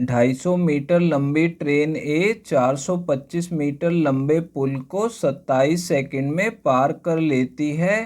250 metre लंबी train ए 425 metre लंबे पुल को 27 सेकंड में पार कर लेती है।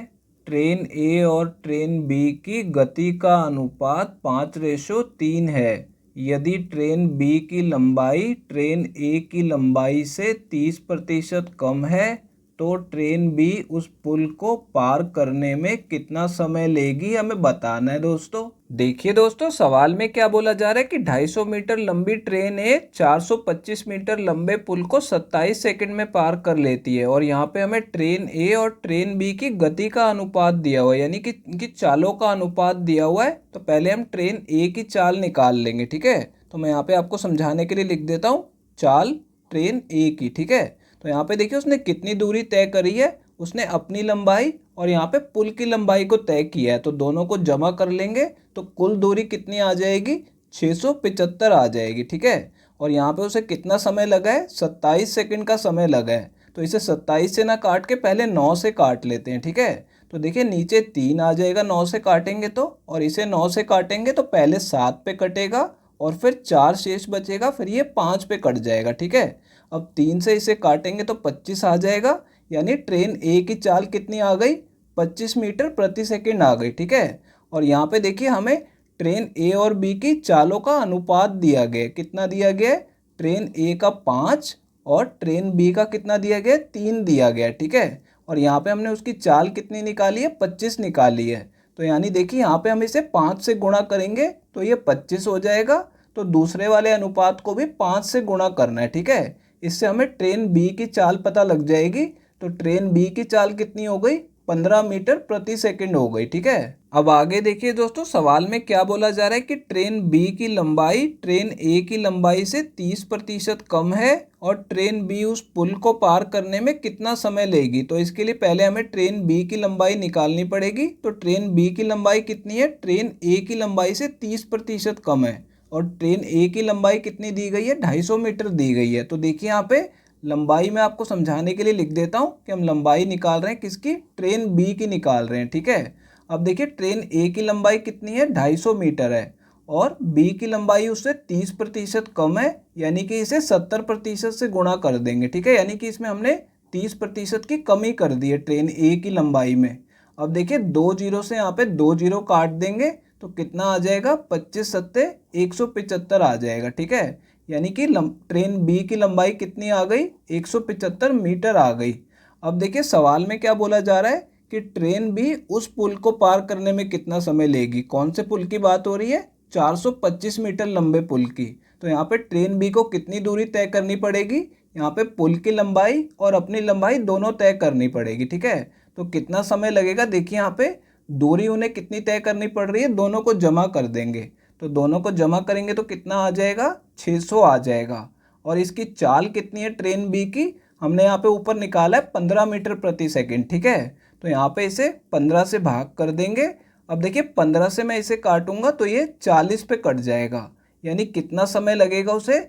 ट्रेन ए और ट्रेन बी की गति का अनुपात 5:3 है। यदि ट्रेन बी की लंबाई ट्रेन ए की लंबाई से 30% कम है तो ट्रेन बी उस पुल को पार करने में कितना समय लेगी, हमें बताना है दोस्तों। देखिए दोस्तों, सवाल में क्या बोला जा रहा है कि 250 मीटर लंबी ट्रेन ए 425 मीटर लंबे पुल को 27 सेकंड में पार कर लेती है और यहाँ पे हमें ट्रेन ए और ट्रेन बी की गति का अनुपात दिया हुआ है, यानी कि इनकी चालों का अनुपात दिया हुआ है। तो पहले हम ट्रेन ए की चाल निकाल लेंगे, ठीक है। तो मैं यहाँ पे आपको समझाने के लिए लिख देता हूँ चाल ट्रेन ए की, ठीक है। तो यहाँ पे देखिए उसने कितनी दूरी तय करी है, उसने अपनी लंबाई और यहाँ पे पुल की लंबाई को तय किया है। तो दोनों को जमा कर लेंगे तो कुल दूरी कितनी आ जाएगी, 675 आ जाएगी, ठीक है। और यहाँ पे उसे कितना समय लगा है, 27 सेकंड का समय लगा है। तो इसे 27 से ना काट के पहले 9 से काट लेते हैं, ठीक है। तो देखिए नीचे 3 आ जाएगा 9 से काटेंगे तो, और इसे 9 से काटेंगे तो पहले 7 पे कटेगा और फिर 4 शेष बचेगा, फिर ये 5 पे कट जाएगा, ठीक है। अब 3 से इसे काटेंगे तो 25 आ जाएगा, यानी ट्रेन ए की चाल कितनी आ गई, 25 मीटर प्रति सेकंड आ गई, ठीक है। और यहाँ पे देखिए हमें ट्रेन ए और बी की चालों का अनुपात दिया गया, कितना दिया गया, ट्रेन ए का 5 और ट्रेन बी का कितना दिया गया, 3 दिया गया, ठीक है। और यहाँ पे हमने उसकी चाल कितनी निकाली है, 25 निकाली है। तो यानी देखिए यहाँ पे हम इसे 5 से गुणा करेंगे तो ये 25 हो जाएगा। तो दूसरे वाले अनुपात को भी 5 से गुणा करना है, ठीक है। इससे हमें ट्रेन बी की चाल पता लग जाएगी। तो ट्रेन बी की चाल कितनी हो गई, 15 मीटर प्रति सेकंड हो गई, ठीक है। अब आगे देखिए दोस्तों, सवाल में क्या बोला जा रहा है कि ट्रेन बी की लंबाई ट्रेन ए की लंबाई से 30% कम है और ट्रेन बी उस पुल को पार करने में कितना समय लेगी। तो इसके लिए पहले हमें ट्रेन बी की लंबाई निकालनी पड़ेगी। तो ट्रेन बी की लंबाई कितनी है, ट्रेन ए की लंबाई से 30% कम है और ट्रेन ए की लंबाई कितनी दी गई है, 250 मीटर दी गई है। तो देखिए यहाँ पे लंबाई में आपको समझाने के लिए लिख देता हूँ कि हम लंबाई निकाल रहे हैं किसकी, ट्रेन बी की निकाल रहे हैं, ठीक है। अब देखिए ट्रेन ए की लंबाई कितनी है, 250 मीटर है और बी की लंबाई उससे 30% कम है, यानी कि इसे 70% से गुणा कर देंगे, ठीक है। यानी कि इसमें हमने 30% की कमी कर दी है ट्रेन ए की लंबाई में। अब देखिए 2 जीरो से यहाँ पे 2 जीरो काट देंगे तो कितना आ जाएगा, 25 सत्ते 175 आ जाएगा, ठीक है। यानी कि ट्रेन बी की लंबाई कितनी आ गई, 175 मीटर आ गई। अब देखिए सवाल में क्या बोला जा रहा है कि ट्रेन बी उस पुल को पार करने में कितना समय लेगी। कौन से पुल की बात हो रही है, 425 मीटर लंबे पुल की। तो यहाँ पे ट्रेन बी को कितनी दूरी तय करनी पड़ेगी, यहाँ पे पुल की लंबाई और अपनी लंबाई दोनों तय करनी पड़ेगी, ठीक है। तो कितना समय लगेगा, देखिए यहाँ पे दूरी उन्हें कितनी तय करनी पड़ रही है, दोनों को जमा कर देंगे। तो दोनों को जमा करेंगे तो कितना आ जाएगा, 600 आ जाएगा। और इसकी चाल कितनी है ट्रेन बी की, हमने यहाँ पे ऊपर निकाला है 15 मीटर प्रति सेकंड, ठीक है। तो यहाँ पे इसे 15 से भाग कर देंगे। अब देखिए 15 से मैं इसे काटूंगा तो ये 40 पे कट जाएगा, यानी कितना समय लगेगा उसे,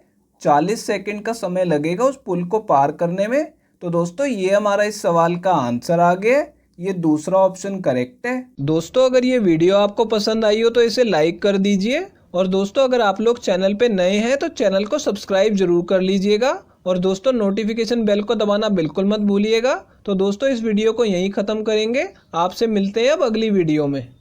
40 सेकंड का समय लगेगा उस पुल को पार करने में। तो दोस्तों ये हमारा इस सवाल का आंसर आ गया है, ये दूसरा ऑप्शन करेक्ट है। दोस्तों अगर ये वीडियो आपको पसंद आई हो तो इसे लाइक कर दीजिए और दोस्तों अगर आप लोग चैनल पे नए हैं तो चैनल को सब्सक्राइब जरूर कर लीजिएगा और दोस्तों नोटिफिकेशन बेल को दबाना बिल्कुल मत भूलिएगा। तो दोस्तों इस वीडियो को यहीं ख़त्म करेंगे, आपसे मिलते हैं अब अगली वीडियो में।